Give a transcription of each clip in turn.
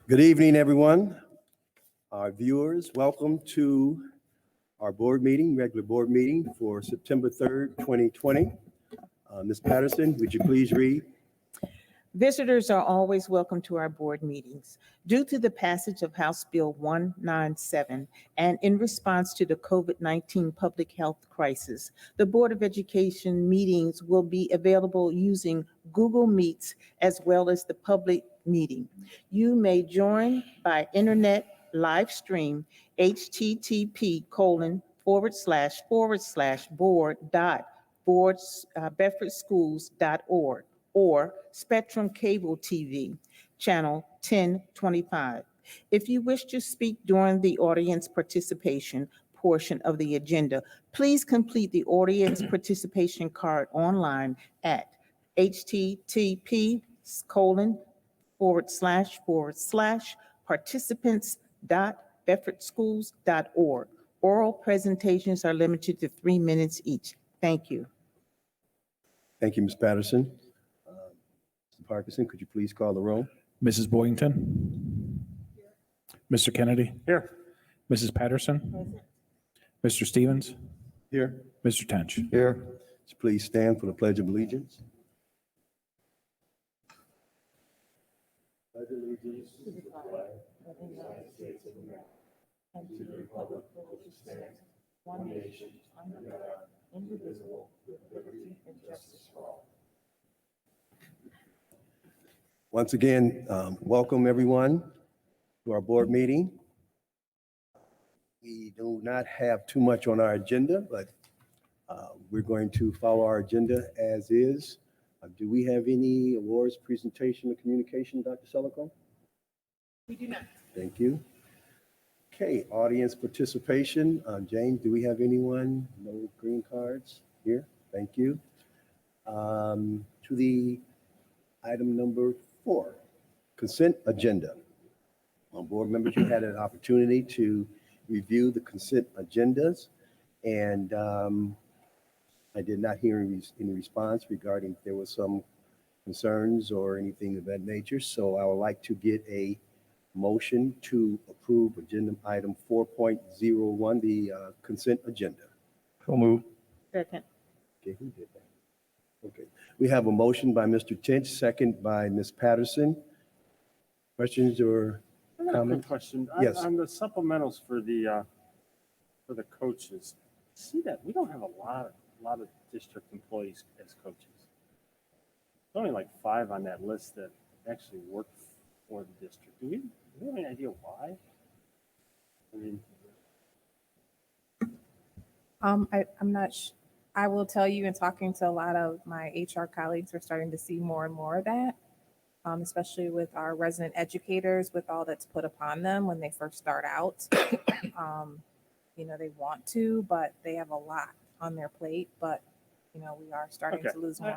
Good evening, everyone. Our viewers, welcome to our board meeting, regular board meeting for September 3rd, 2020. Ms. Patterson, would you please read? Visitors are always welcome to our board meetings. Due to the passage of House Bill 197 and in response to the COVID-19 public health crisis, the Board of Education meetings will be available using Google Meets as well as the public meeting. You may join by internet live stream http://board.bedfordschools.org or Spectrum Cable TV, channel 1025. If you wish to speak during the audience participation portion of the agenda, please complete the audience participation card online at http://participants.bedfordschools.org. Oral presentations are limited to 3 minutes each. Thank you. Thank you, Ms. Patterson. Mr. Parkinson, could you please call the roll? Mrs. Boynton? Mr. Kennedy? Here. Mrs. Patterson? Mr. Stevens? Here. Mr. Tench? Here. Please stand for the Pledge of Allegiance. Pledge allegiance to the flag of the United States of America and to the republic for which it stands, one nation, under God, indivisible, with liberty and justice for all. Once again, welcome everyone to our board meeting. We do not have too much on our agenda, but we're going to follow our agenda as is. Do we have any awards, presentation, or communication, Dr. Selico? We do not. Thank you. Okay, audience participation. James, do we have anyone? No green cards here. Thank you. To the item number 4, consent agenda. Board members, you had an opportunity to review the consent agendas, and I did not hear any response regarding if there was some concerns or anything of that nature. So I would like to get a motion to approve agenda item 4.01, the consent agenda. So move. Second. Okay, who did that? Okay, we have a motion by Mr. Tench, second by Ms. Patterson. Questions or I got a quick comments? question. Yes. On the supplementals for the coaches, see that we don't have a lot of district employees as coaches. There's only like 5 on that list that actually work for the district. Do we have any idea why? I mean, I'm not. I will tell you, in talking to a lot of my HR colleagues, we're starting to see more and more of that, especially with our resident educators, with all that's put upon them when they first start out. They want to, but they have a lot on their plate. But we are starting okay. to lose more. I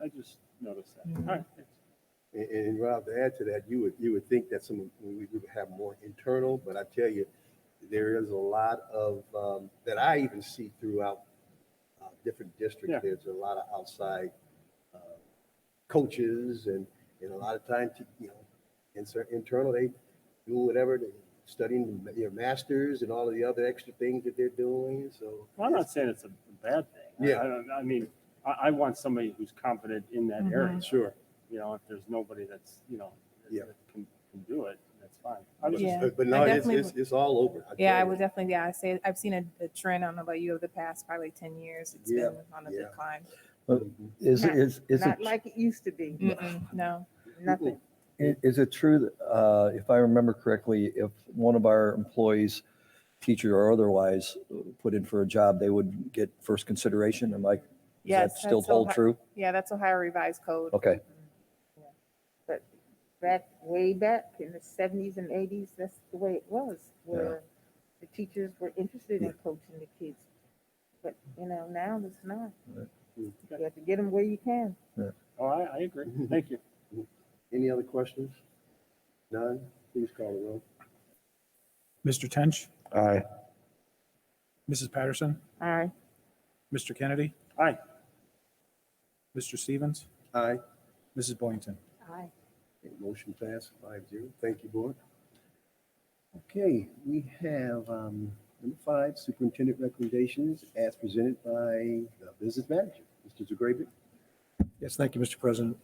just noticed that. Mhm. All right. Thanks. And Rob, to add to that, you would think that we would have more internal, but I tell you, there is a lot of that I even see throughout different districts. Yeah. There's a lot of outside coaches, and a lot of times, internal, they do whatever, they studying their masters and all of the other extra things that they're doing. So Well, I'm not saying it's a bad thing. Yeah. I mean, I want somebody who's competent in that area. sure. If there's nobody that's, Yeah. that can do it, that's fine. I was Yeah. But no, I it's definitely it's all over. I Yeah, tell I you. would definitely. Yeah, I've seen a trend. I don't know about you, over the past probably 10 years. It's Yeah, been on a yeah. decline. Is Not it like it used to be. No. Nothing. is it true that if I remember correctly, if one of our employees, teacher or otherwise, put in for a job, they would get first consideration? Does Yes, that still that's hold Ohio- true? Yeah, that's Ohio Revised Code. Okay. But way back in the 70s and 80s, that's the way it was, where the teachers were interested in coaching the kids. But, now it's not. Right. You have to get them where you can. Oh, I agree. Thank you. Any other questions? None? Please call the roll. Mr. Tench? Aye. Mrs. Patterson? Aye. Mr. Kennedy? Aye. Mr. Stevens? Aye. Mrs. Boynton? Aye. Okay, motion passed 5-0. Thank you, board. Okay, we have number 5, superintendent recommendations as presented by the business manager, Mr. Zagrabic. Yes, thank you, Mr. President.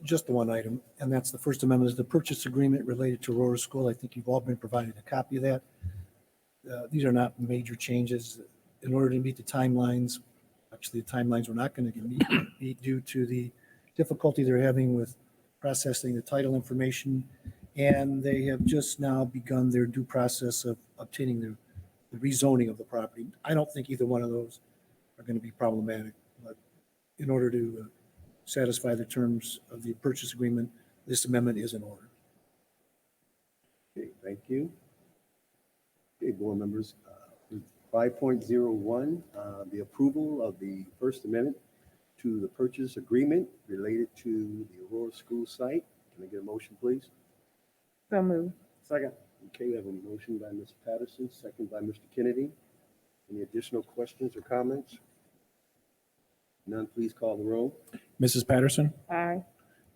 Just the one item, and that's the First Amendment, is the purchase agreement related to Aurora School. I think you've all been provided a copy of that. These are not major changes. In order to meet the timelines, actually, the timelines we're not going to meet due to the difficulty they're having with processing the title information, and they have just now begun their due process of obtaining the rezoning of the property. I don't think either one of those are going to be problematic, but in order to satisfy the terms of the purchase agreement, this amendment is in order. Okay, thank you. Okay, board members, 5.01, the approval of the First Amendment to the purchase agreement related to the Aurora School site. Can I get a motion, please? So moved. Second. Okay, we have a motion by Ms. Patterson, second by Mr. Kennedy. Any additional questions or comments? None, please call the roll. Mrs. Patterson, Aye.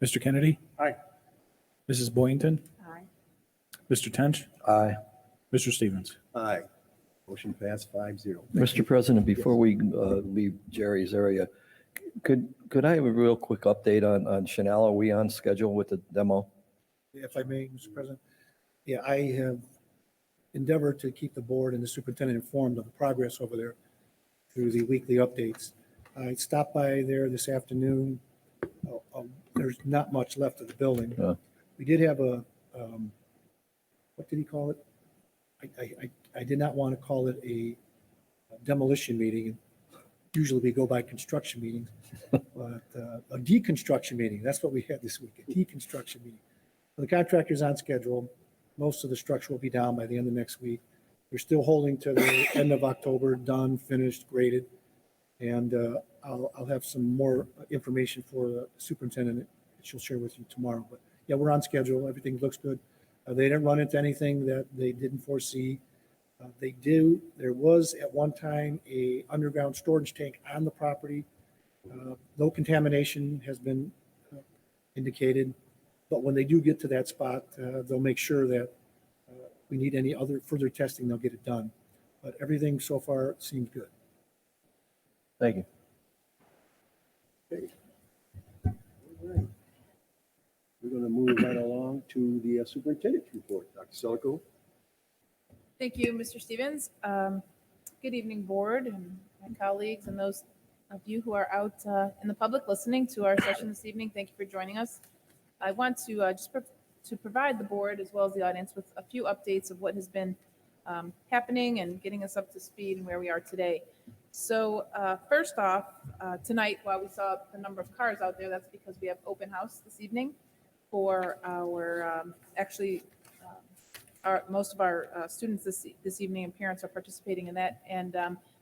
Mr. Kennedy, Aye. Mrs. Boynton, Aye. Mr. Tench, Aye. Mr. Stevens. Aye. Motion passed 5-0. Mr. President, before we leave Jerry's area, could I have a real quick update on Chanel? Are we on schedule with the demo? If I may, Mr. President. Yeah, I have endeavored to keep the board and the superintendent informed of the progress over there through the weekly updates. I stopped by there this afternoon. There's not much left of the building. Yeah. We did have a, what did he call it? I did not want to call it a demolition meeting. Usually we go by construction meetings, but a deconstruction meeting. That's what we had this week, a deconstruction meeting. The contractor's on schedule. Most of the structure will be down by the end of next week. We're still holding to the end of October, done, finished, graded. And I'll have some more information for the superintendent that she'll share with you tomorrow. But yeah, we're on schedule. Everything looks good. They didn't run into anything that they didn't foresee. There was at one time a underground storage tank on the property. No contamination has been indicated. But when they do get to that spot, they'll make sure that we need any other further testing, they'll get it done. But everything so far seems good. Thank you. Okay. All right. We're going to move right along to the superintendent's report. Dr. Selico. Thank you, Mr. Stevens. Good evening, board and my colleagues and those of you who are out in the public listening to our session this evening. Thank you for joining us. I want to to provide the board as well as the audience with a few updates of what has been happening and getting us up to speed and where we are today. So first off, tonight, while we saw the number of cars out there, that's because we have open house this evening for our, most of our students this evening, and parents are participating in that. And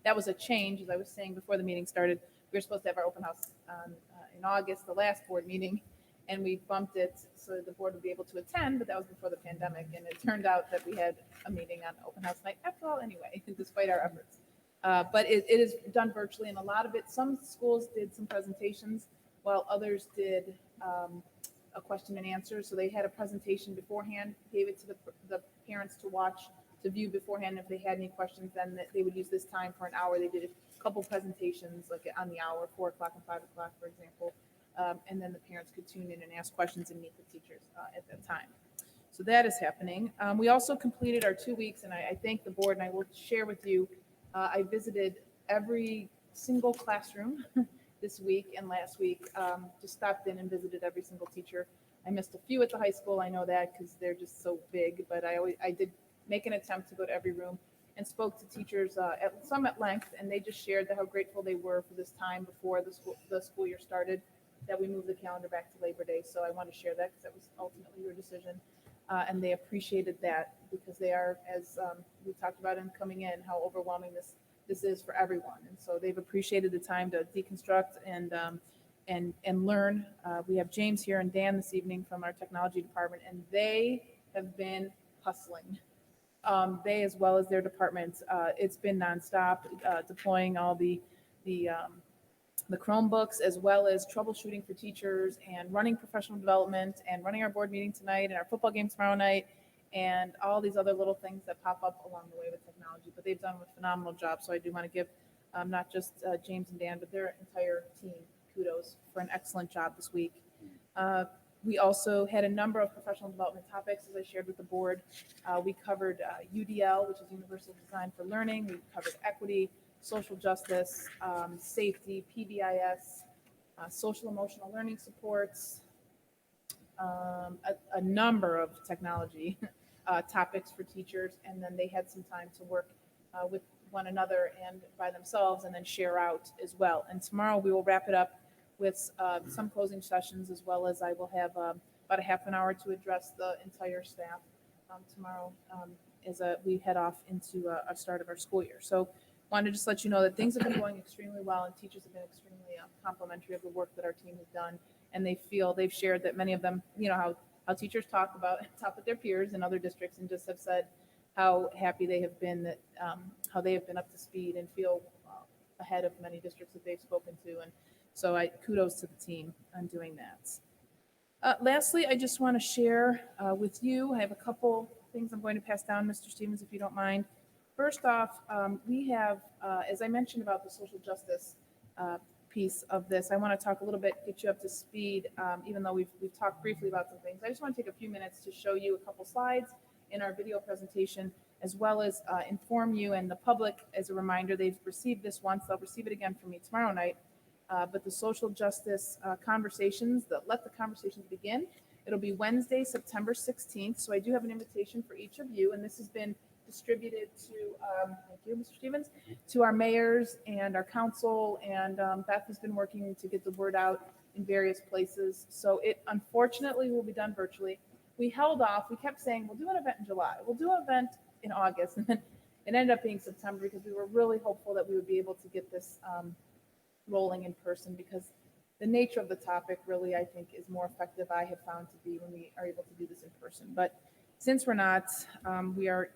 that was a change, as I was saying before the meeting started. We were supposed to have our open house in August, the last board meeting, and we bumped it so that the board would be able to attend, but that was before the pandemic. And it turned out that we had a meeting on open house night after all anyway, despite our efforts. But it is done virtually, and a lot of it, some schools did some presentations while others did a question and answer. So they had a presentation beforehand, gave it to the parents to watch, to view beforehand. If they had any questions, then they would use this time for an hour. They did a couple presentations like on the hour, 4 o'clock and 5 o'clock, for example. And then the parents could tune in and ask questions and meet the teachers at that time. So that is happening. We also completed our 2 weeks, and I thank the board, and I will share with you, I visited every single classroom this week and last week, just stopped in and visited every single teacher. I missed a few at the high school, I know that, because they're just so big, but I did make an attempt to go to every room and spoke to teachers some at length, and they just shared how grateful they were for this time before the school year started, that we moved the calendar back to Labor Day. So I want to share that because that was ultimately your decision. And they appreciated that because they are, as we talked about in coming in, how overwhelming this is for everyone. And so they've appreciated the time to deconstruct and learn. We have James here and Dan this evening from our technology department, and they have been hustling. They, as well as their departments, it's been nonstop, deploying all the the Chromebooks, as well as troubleshooting for teachers and running professional development and running our board meeting tonight and our football game tomorrow night and all these other little things that pop up along the way with technology. But they've done a phenomenal job. So I do want to give not just James and Dan, but their entire team kudos for an excellent job this week. We also had a number of professional development topics, as I shared with the board. We covered UDL, which is Universal Design for Learning. We covered equity, social justice, safety, PBIS, social emotional learning supports, a number of technology topics for teachers. And then they had some time to work with one another and by themselves and then share out as well. And tomorrow we will wrap it up with some closing sessions, as well as I will have about a half an hour to address the entire staff tomorrow as we head off into a start of our school year. So wanted to just let you know that things have been going extremely well and teachers have been extremely complimentary of the work that our team has done. And they've shared that many of them, you know, how teachers talk with their peers in other districts and just have said how happy they have been that how they have been up to speed and feel ahead of many districts that they've spoken to. And so kudos to the team on doing that. Lastly, I just want to share with you, I have a couple things I'm going to pass down, Mr. Stevens, if you don't mind. First off, we have, as I mentioned about the social justice piece of this, I want to talk a little bit, get you up to speed, even though we've talked briefly about some things. I just want to take a few minutes to show you a couple slides in our video presentation, as well as inform you and the public as a reminder. They've received this once, they'll receive it again from me tomorrow night. But the social justice conversations, let the conversations begin. It'll be Wednesday, September 16th. So I do have an invitation for each of you, and this has been distributed to, thank you, Mr. Stevens, to our mayors and our council, and Beth has been working to get the word out in various places. So it unfortunately will be done virtually. We held off, we kept saying, we'll do an event in July, we'll do an event in August, and then it ended up being September because we were really hopeful that we would be able to get this rolling in person, because the nature of the topic really, I think, is more effective, I have found to be, when we are able to do this in person. But since we're not, we are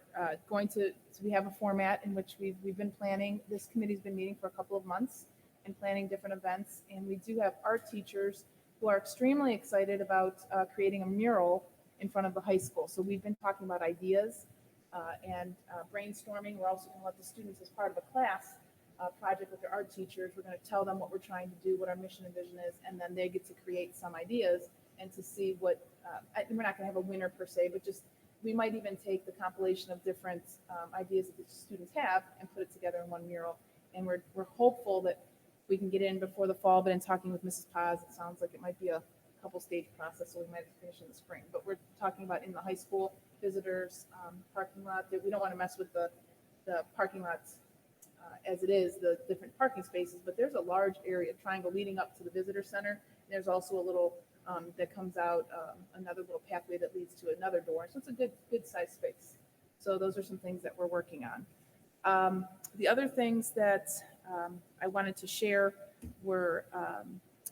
we have a format in which we've been planning. This committee's been meeting for a couple of months and planning different events. And we do have art teachers who are extremely excited about creating a mural in front of the high school. So we've been talking about ideas and brainstorming. We're also going to let the students, as part of a class project with their art teachers, we're going to tell them what we're trying to do, what our mission and vision is, and then they get to create some ideas and to see what, we're not going to have a winner per se, but just, we might even take the compilation of different ideas that the students have and put it together in one mural. And we're hopeful that we can get in before the fall, but in talking with Mrs. Paz, it sounds like it might be a couple stage process, so we might finish in the spring. But we're talking about in the high school, visitors, parking lot, that we don't want to mess with the parking lots as it is, the different parking spaces, but there's a large area triangle leading up to the visitor center. There's also a little that comes out, another little pathway that leads to another door. So it's a good size space. So those are some things that we're working on. The other things that I wanted to share were,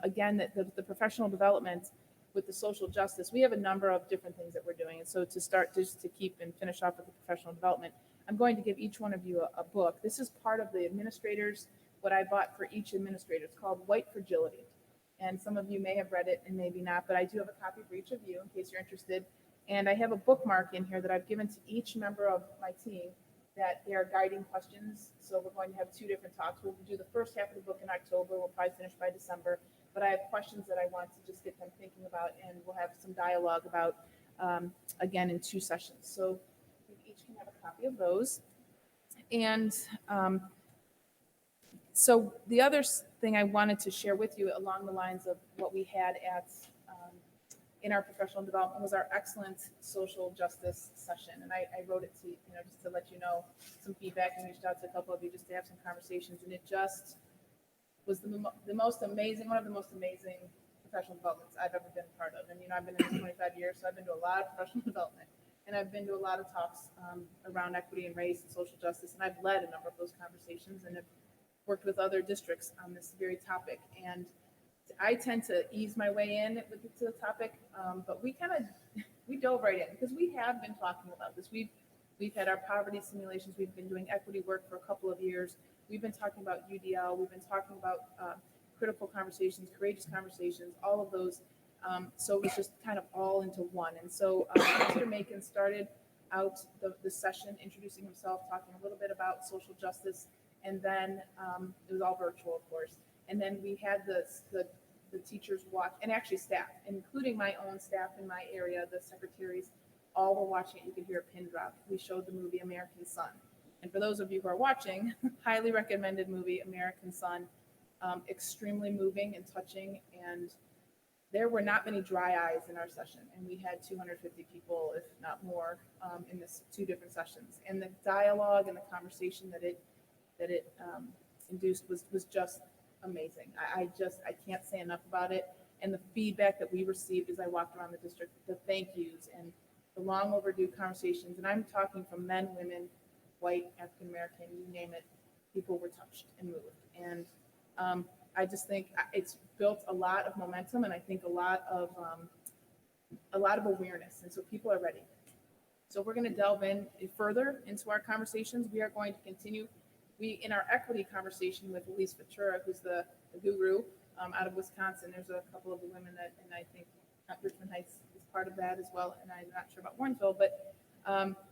again, that the professional development with the social justice, we have a number of different things that we're doing. And so to start, just to keep and finish off with the professional development, I'm going to give each one of you a book. This is part of the administrators, what I bought for each administrator. It's called White Fragility. And some of you may have read it and maybe not, but I do have a copy for each of you in case you're interested. And I have a bookmark in here that I've given to each member of my team that they are guiding questions. So we're going to have two different talks. We'll do the first half of the book in October. We'll probably finish by December. But I have questions that I want to just get them thinking about, and we'll have some dialogue about, again, in 2 sessions. So we each can have a copy of those. And so the other thing I wanted to share with you along the lines of what we had at in our professional development was our excellent social justice session. And I wrote it to, just to let you know some feedback, and reached out to a couple of you just to have some conversations. And it just was the most amazing, one of the most amazing professional developments I've ever been a part of. And, I've been in this 25 years, so I've been to a lot of professional development. And I've been to a lot of talks around equity and race and social justice. And I've led a number of those conversations and have worked with other districts on this very topic. And I tend to ease my way in to the topic, but we dove right in because we have been talking about this. We've had our poverty simulations. We've been doing equity work for a couple of years. We've been talking about UDL. We've been talking about critical conversations, courageous conversations, all of those. So it was just kind of all into one. And so Mr. Macon started out the session introducing himself, talking a little bit about social justice, and then it was all virtual, of course. And then we had the teachers watch, and actually staff, including my own staff in my area, the secretaries, all were watching it. You could hear a pin drop. We showed the movie American Son. And for those of you who are watching, highly recommended movie, American Son. Extremely moving and touching. And there were not many dry eyes in our session. And we had 250 people, if not more, in this 2 different sessions. And the dialogue and the conversation that it induced was just amazing. I can't say enough about it. And the feedback that we received as I walked around the district, the thank yous and the long overdue conversations. And I'm talking from men, women, white, African American, you name it, people were touched and moved. And I just think it's built a lot of momentum, and I think a lot of awareness. And so people are ready. So we're going to delve in further into our conversations. We are going to continue. In our equity conversation with Elise Ventura, who's the guru out of Wisconsin, there's a couple of the women that, and I think Richmond Heights is part of that as well. And I'm not sure about Warrenville, but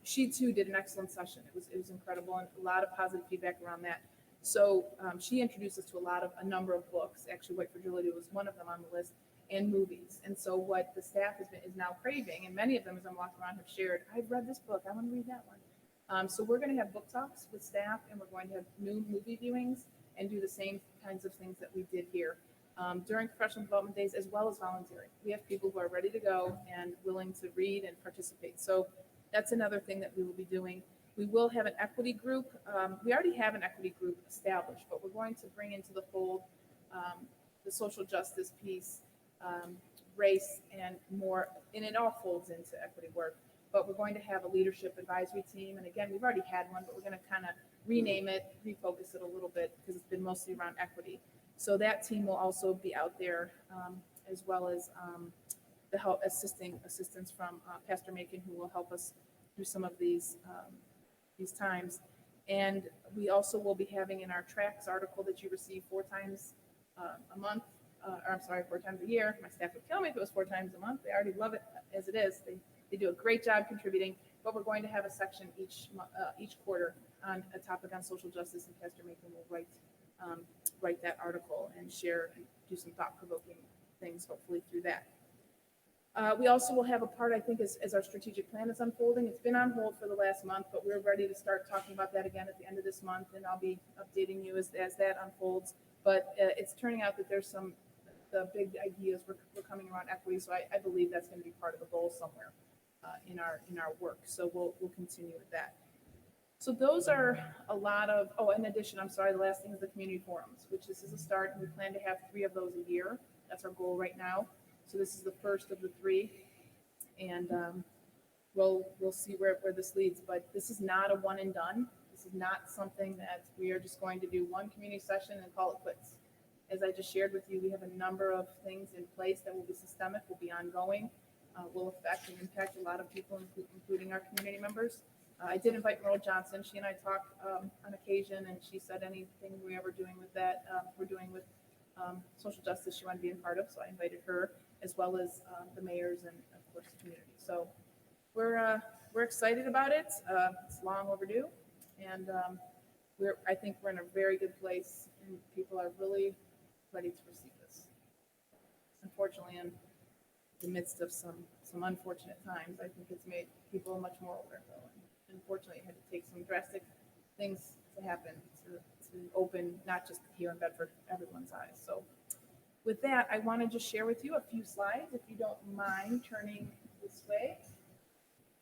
she too did an excellent session. It was incredible, and a lot of positive feedback around that. So she introduced us to a number of books. Actually, White Fragility was one of them on the list, and movies. And so what the staff is now craving, and many of them, as I'm walking around, have shared, I've read this book, I want to read that one. So we're going to have book talks with staff, and we're going to have new movie viewings and do the same kinds of things that we did here during professional development days, as well as volunteering. We have people who are ready to go and willing to read and participate. So that's another thing that we will be doing. We will have an equity group. We already have an equity group established, but we're going to bring into the fold the social justice piece, race, and more, and it all folds into equity work. But we're going to have a leadership advisory team. And again, we've already had one, but we're going to kind of rename it, refocus it a little bit, because it's been mostly around equity. So that team will also be out there, as well as the help assistance from Pastor Macon, who will help us through some of these times. And we also will be having in our tracks article that you receive 4 times a month, or I'm sorry, 4 times a year. My staff would kill me if it was 4 times a month. They already love it as it is. They do a great job contributing, but we're going to have a section each quarter on a topic on social justice, and Pastor Macon will write that article and share and do some thought-provoking things, hopefully through that. We also will have a part, I think, as our strategic plan is unfolding. It's been on hold for the last month, but we're ready to start talking about that again at the end of this month, and I'll be updating you as that unfolds. But it's turning out that there's the big ideas we're coming around equity, so I believe that's going to be part of the goal somewhere in our work. So we'll continue with that. So those are a lot of, in addition, I'm sorry, the last thing is the community forums, which this is a start, and we plan to have 3 of those a year. That's our goal right now. So this is the first of the 3, and we'll see where this leads. But this is not a one and done. This is not something that we are just going to do one community session and call it quits. As I just shared with you, we have a number of things in place that will be systemic, will be ongoing, will affect and impact a lot of people, including our community members. I did invite Merle Johnson. She and I talk on occasion, and she said anything we're ever doing with that, we're doing with social justice, she wanted to be a part of. So I invited her, as well as the mayors and, of course, the community. So we're excited about it. It's long overdue, and I think we're in a very good place, and people are really ready to receive this. Unfortunately, in the midst of some unfortunate times, I think it's made people much more aware, though. And unfortunately, it had to take some drastic things to happen to open, not just here in Bedford, everyone's eyes. So with that, I want to just share with you a few slides, if you don't mind turning this way.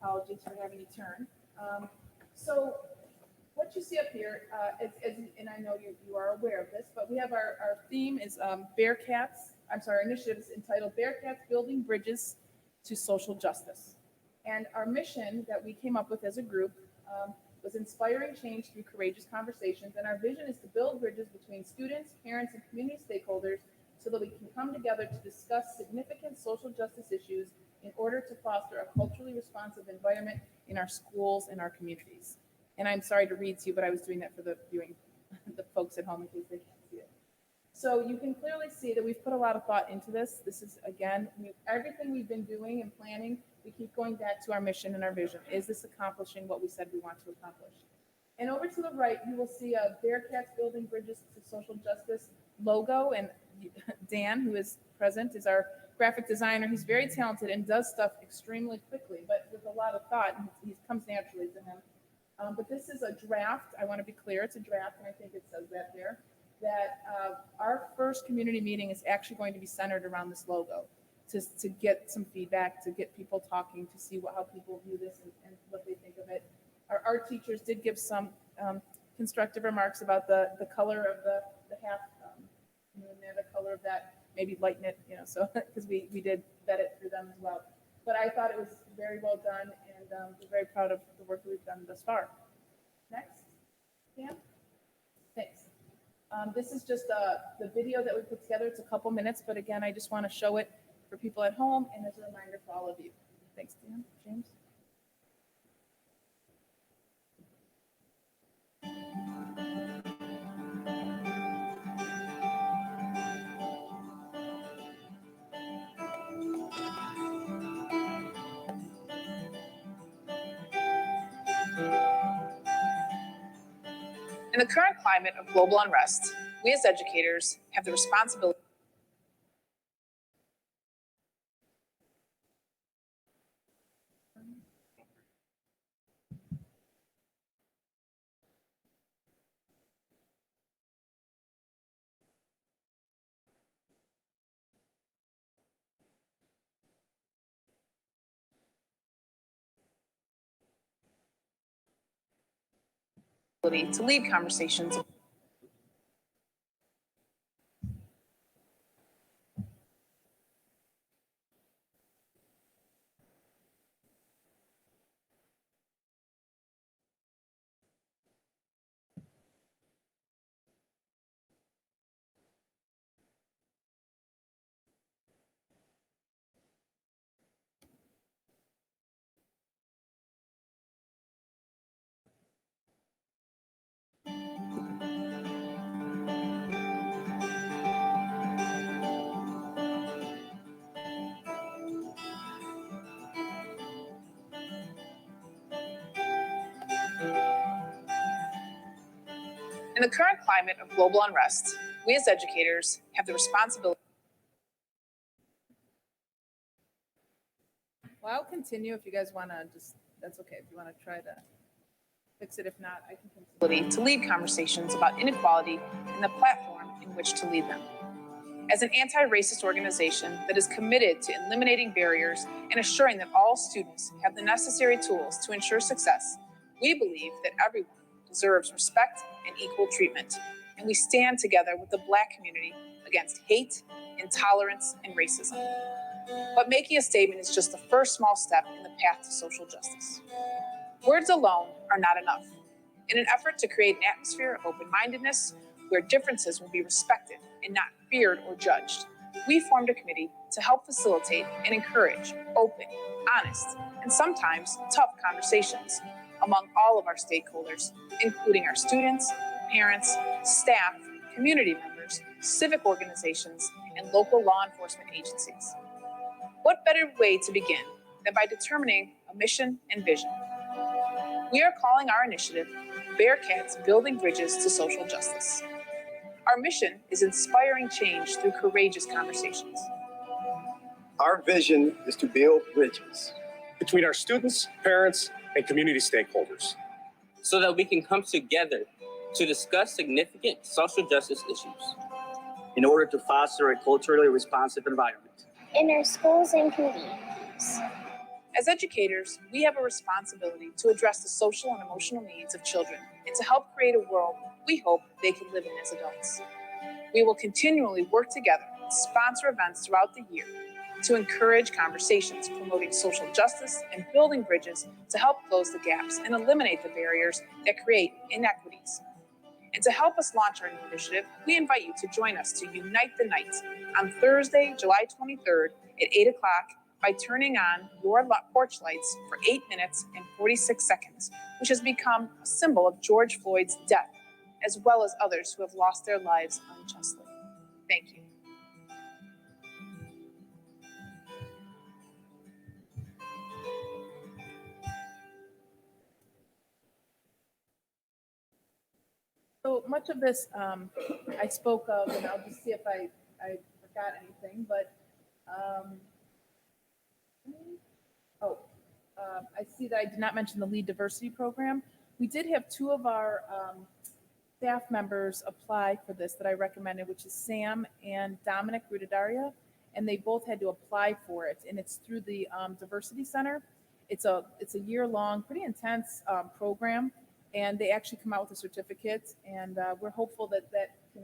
Apologies for having you turn. So what you see up here, and I know you are aware of this, but we have our theme is our initiative is entitled Bearcats Building Bridges to Social Justice. And our mission that we came up with as a group was inspiring change through courageous conversations. And our vision is to build bridges between students, parents, and community stakeholders so that we can come together to discuss significant social justice issues in order to foster a culturally responsive environment in our schools and our communities. And I'm sorry to read to you, but I was doing that for the folks at home in case they can't see it. So you can clearly see that we've put a lot of thought into this. This is, again, everything we've been doing and planning, we keep going back to our mission and our vision. Is this accomplishing what we said we want to accomplish? And over to the right, you will see a Bearcats Building Bridges to Social Justice logo. And Dan, who is present, is our graphic designer. He's very talented and does stuff extremely quickly, but with a lot of thought, and he comes naturally to him. But this is a draft. I want to be clear, it's a draft, and I think it says that there, that our first community meeting is actually going to be centered around this logo to get some feedback, to get people talking, to see how people view this and what they think of it. Our art teachers did give some constructive remarks about the color of the half moon there, the color of that, maybe lighten it, so because we did vet it through them as well. But I thought it was very well done, and we're very proud of the work that we've done thus far. Next, Pam. Thanks. This is just the video that we put together. It's a couple minutes, but again, I just want to show it for people at home and as a reminder for all of you. Thanks, Dan. James. In the current climate of global unrest, we as educators have the responsibility to lead conversations. In the current climate of global unrest, we as educators have the responsibility. Well, I'll continue if you guys want to that's okay. If you want to try to fix it, if not, I can continue. To lead conversations about inequality and the platform in which to lead them. As an anti-racist organization that is committed to eliminating barriers and assuring that all students have the necessary tools to ensure success, we believe that everyone deserves respect and equal treatment, and we stand together with the Black community against hate, intolerance, and racism. But making a statement is just the first small step in the path to social justice. Words alone are not enough. In an effort to create an atmosphere of open-mindedness where differences will be respected and not feared or judged, we formed a committee to help facilitate and encourage open, honest, and sometimes tough conversations among all of our stakeholders, including our students, parents, staff, community members, civic organizations, and local law enforcement agencies. What better way to begin than by determining a mission and vision? We are calling our initiative Bearcats Building Bridges to Social Justice. Our mission is inspiring change through courageous conversations. Our vision is to build bridges between our students, parents, and community stakeholders, so that we can come together to discuss significant social justice issues in order to foster a culturally responsive environment in our schools and communities. As educators, we have a responsibility to address the social and emotional needs of children and to help create a world we hope they can live in as adults. We will continually work together and sponsor events throughout the year to encourage conversations promoting social justice and building bridges to help close the gaps and eliminate the barriers that create inequities. And to help us launch our new initiative, we invite you to join us to Unite the Night on Thursday, July 23rd at 8 o'clock by turning on your porch lights for 8 minutes and 46 seconds, which has become a symbol of George Floyd's death, as well as others who have lost their lives unjustly. Thank you. So much of this I spoke of, and I'll just see if I forgot anything, but I see that I did not mention the lead diversity program. We did have two of our staff members apply for this that I recommended, which is Sam and Dominic Rudadaria, and they both had to apply for it, and it's through the Diversity Center. It's a year-long, pretty intense program, and they actually come out with a certificate, and we're hopeful that that can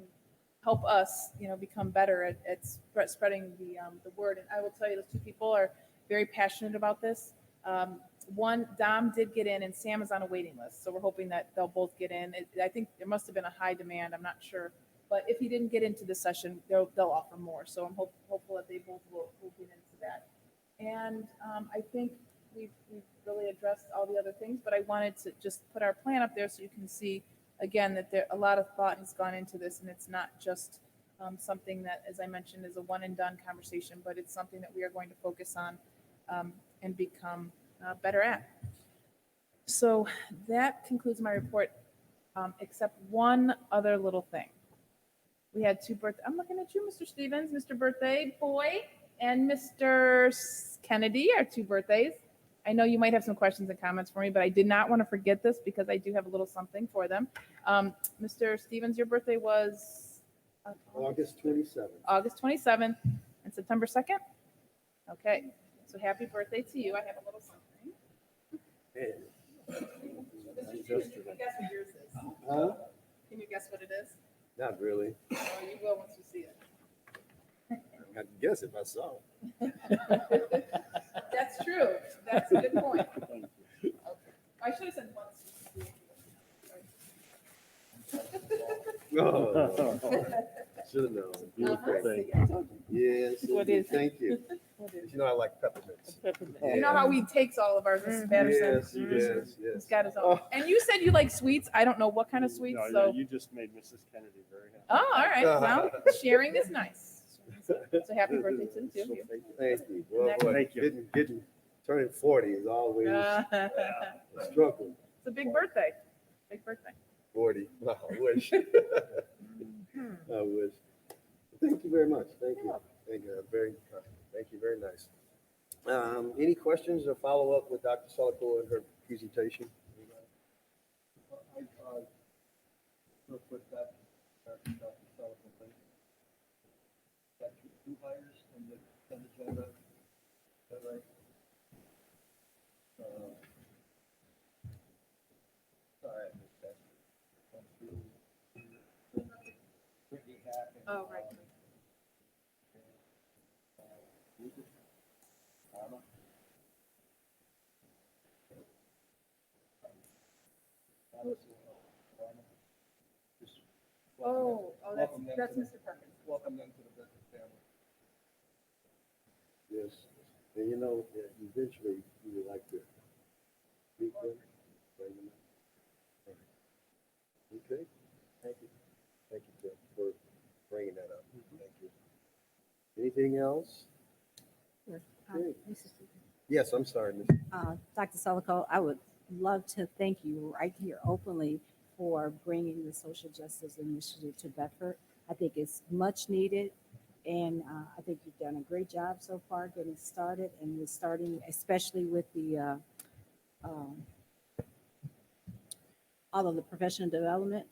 help us, become better at spreading the word. And I will tell you, those two people are very passionate about this. One, Dom did get in, and Sam is on a waiting list, so we're hoping that they'll both get in. I think there must have been a high demand. I'm not sure, but if he didn't get into the session, they'll offer more. So I'm hopeful that they both will get into that. And I think we've really addressed all the other things, but I wanted to just put our plan up there so you can see again that a lot of thought has gone into this, and it's not just something that, as I mentioned, is a one and done conversation, but it's something that we are going to focus on and become better at. So that concludes my report, except one other little thing. We had two birthdays. I'm looking at you, Mr. Stevens, Mr. Birthday Boy, and Mr. Kennedy, our two birthdays. I know you might have some questions and comments for me, but I did not want to forget this because I do have a little something for them. Mr. Stevens, your birthday was? August 27th. August 27th and September 2nd? Okay, so happy birthday to you. I have a little something. Can you guess what yours is? Huh? Can you guess what it is? Not really. Oh, you will once you see it. I can guess if I saw it. That's true. That's a good point. Okay. I should have said once. Oh, should have known. Uh-huh. Beautiful. See, I told you. Yes, What is it? thank you. What is You know I like peppermints. You know how he takes all of ours, Mrs. Patterson? Yes, yes, He's yes. got his own. Oh. And you said you like sweets. I don't know what kind of sweets, No, so. you just made Mrs. Kennedy very happy. Oh, all right. Well, sharing is nice. So happy birthday to the two of you. Thank you. Well, boy, Thank you. getting turning 40 is always a It's struggle. a big birthday. Big birthday. 40. Wow, I wish. I wish. Thank you very much. Thank you. Thank you. Very kind. Thank you. Very nice. Any questions or follow up with Dr. Salico and her presentation? Real quick, Dr. Sullivan, please. Got two hires in the consent agenda. Is that right? Sorry, I missed that. Brittany Hack and, Oh, right. Anna. Just Oh, welcome them that's to the- Mr. Perkins. Welcome them to the business family. Yes. And you know, eventually you would like to meet them, bring them up. All right. Okay. Thank you. Thank you for bringing that up. Thank you. Anything else? Great. Yes, I'm sorry, Ms. Dr. Selico, I would love to thank you right here openly for bringing the social justice initiative to Bedford. I think it's much needed, and I think you've done a great job so far getting started, and we're starting especially with the all of the professional development.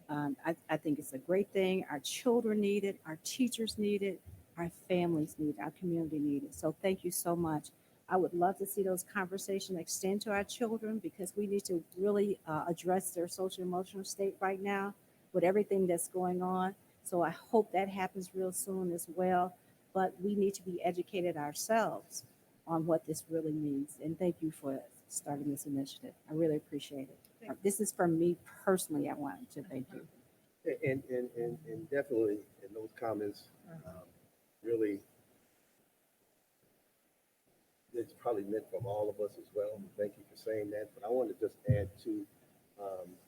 I think it's a great thing. Our children need it, our teachers need it, our families need it, our community need it. So thank you so much. I would love to see those conversations extend to our children because we need to really address their social emotional state right now with everything that's going on. So I hope that happens real soon as well. But we need to be educated ourselves on what this really means. And thank you for starting this initiative. I really appreciate it. This is for me personally. I wanted to thank you. And definitely in those comments, really, it's probably meant from all of us as well. Thank you for saying that. But I want to just add to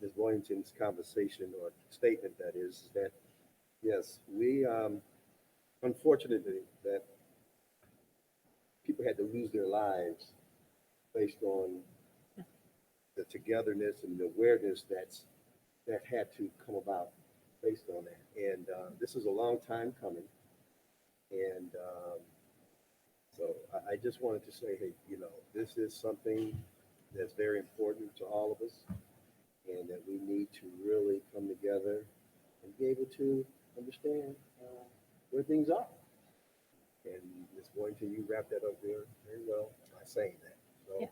Ms. Boynton's conversation or statement, that is that Yes, we, unfortunately, that people had to lose their lives based on the togetherness and the awareness that had to come about based on that. And this is a long time coming. And so I just wanted to say, hey, you know, this is something that's very important to all of us, and that we need to really come together and be able to understand where things are. And Ms. Boynton, you wrapped that up there very well by saying that. So, Yeah.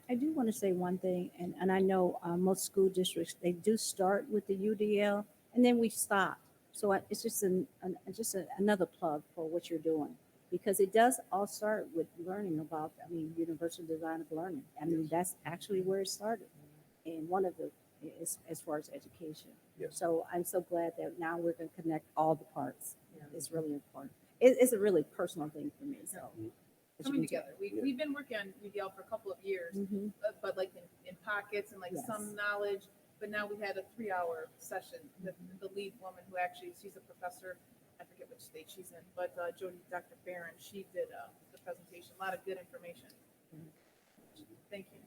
I do want to say one thing, and I know most school districts, they do start with the UDL and then we stop. So it's just another plug for what you're doing, because it does all start with learning about, I mean, universal design of learning. I mean, that's actually where it started. And one of the, as far as education. Yes. So I'm so glad that now we're going to connect all the parts. It's really important. It's a really personal thing for me, so. Coming together. We've been working on UDL for a couple of years, Mhm. but like in pockets and like Yes. some knowledge. But now we had a 3-hour session. The lead woman who actually, she's a professor, I forget which state she's in, but Dr. Barron, she did the presentation, a lot of good information. Thank you.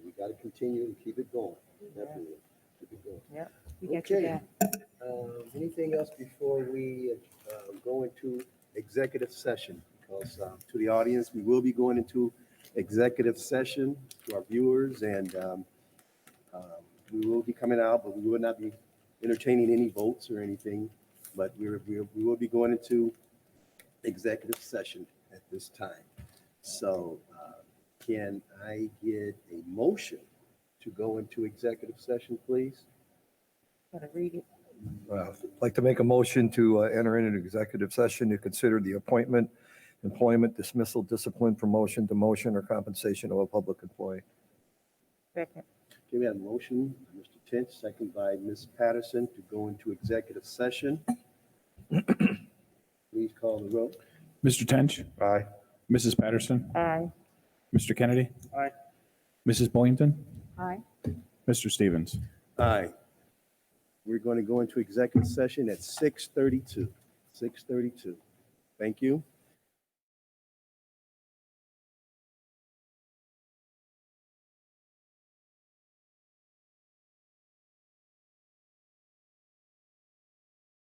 we got to continue and keep it going. Definitely. Keep it going. Yep. We got you Okay. back. Anything else before we go into executive session? Because to the audience, we will be going into executive session to our viewers, and we will be coming out, but we will not be entertaining any votes or anything. But we will be going into executive session at this time. So can I get a motion to go into executive session, please? Gotta read it. I'd like to make a motion to enter into an executive session to consider the appointment, employment, dismissal, discipline, promotion, demotion, or compensation of a public employee. Second. Okay, we have a motion, by Mr. Tench, second by Ms. Patterson, to go into executive session. Please call the roll. Mr. Tench, Aye. Mrs. Patterson, Aye. Mr. Kennedy, Aye. Mrs. Boynton, Aye. Mr. Stevens. Aye. We're going to go into executive session at 6:32. 6:32. Thank you.